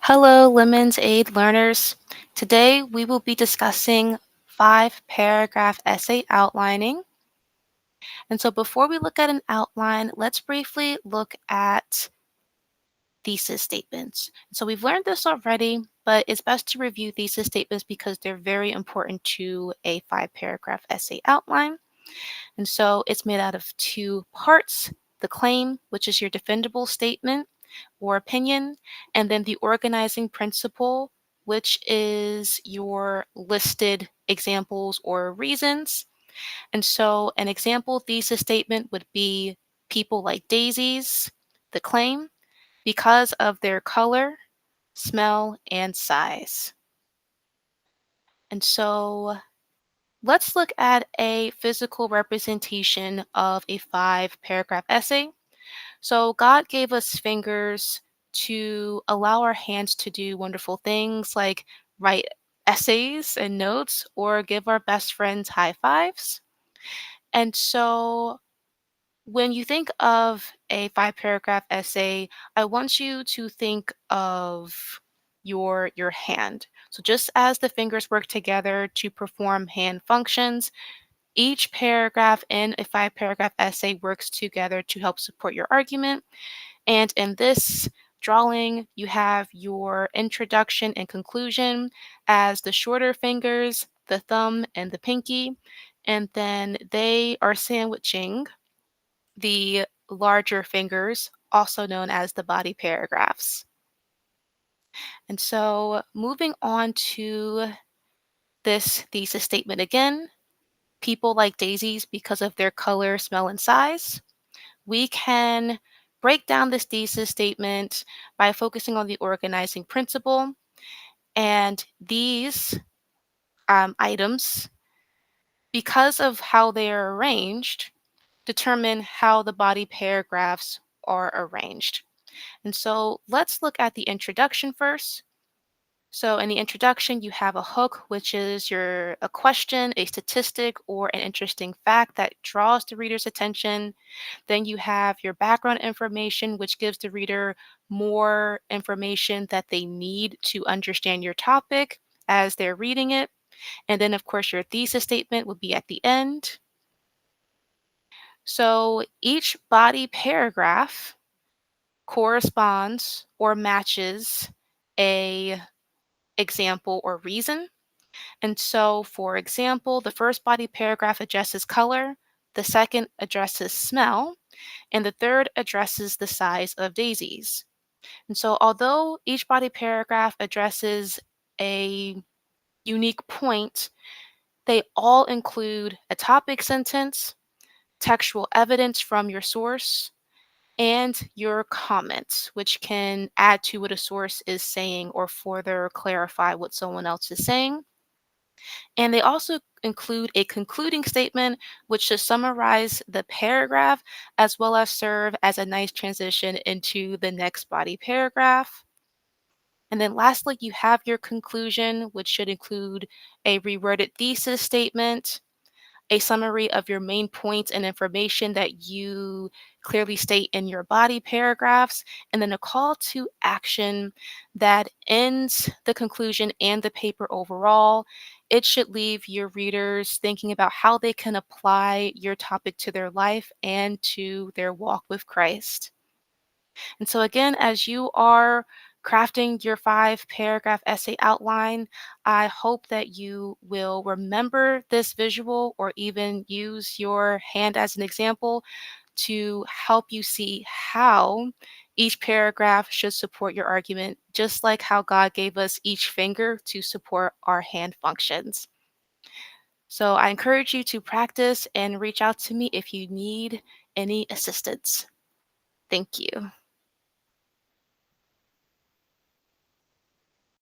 Hello, Lemons Aid learners. Today we will be discussing 5 paragraph essay outlining. And so before we look at an outline, let's briefly look at thesis statements. So we've learned this already, but it's best to review thesis statements because they're very important to a 5 paragraph essay outline. And so it's made out of 2 parts: the claim, which is your defendable statement or opinion, and then the organizing principle, which is your listed examples or reasons. And so an example thesis statement would be people like daisies, the claim, because of their color, smell, and size. And so let's look at a physical representation of a 5 paragraph essay. So, God gave us fingers to allow our hands to do wonderful things like write essays and notes or give our best friends high fives. And so, when you think of a 5 paragraph essay, I want you to think of your hand. So just as the fingers work together to perform hand functions, each paragraph in a 5 paragraph essay works together to help support your argument. And in this drawing, you have your introduction and conclusion as the shorter fingers, the thumb and the pinky, and then they are sandwiching the larger fingers, also known as the body paragraphs. And so moving on to this thesis statement again, people like daisies because of their color, smell, and size. We can break down this thesis statement by focusing on the organizing principle. And these items, because of how they are arranged, determine how the body paragraphs are arranged. And so let's look at the introduction first. So in the introduction, you have a hook, which is a question, a statistic, or an interesting fact that draws the reader's attention. Then you have your background information, which gives the reader more information that they need to understand your topic as they're reading it. And then, of course, your thesis statement would be at the end. So each body paragraph corresponds or matches a example or reason. And so, for example, the first body paragraph addresses color, the second addresses smell, and the third addresses the size of daisies. And so, although each body paragraph addresses a unique point, they all include a topic sentence, textual evidence from your source, and your comments, which can add to what a source is saying or further clarify what someone else is saying. And they also include a concluding statement, which should summarize the paragraph as well as serve as a nice transition into the next body paragraph. And then lastly, you have your conclusion, which should include a reworded thesis statement, a summary of your main points and information that you clearly state in your body paragraphs, and then a call to action that ends the conclusion and the paper overall. It should leave your readers thinking about how they can apply your topic to their life and to their walk with Christ. And so, again, as you are crafting your 5 paragraph essay outline, I hope that you will remember this visual or even use your hand as an example to help you see how each paragraph should support your argument, just like how God gave us each finger to support our hand functions. So I encourage you to practice and reach out to me if you need any assistance. Thank you.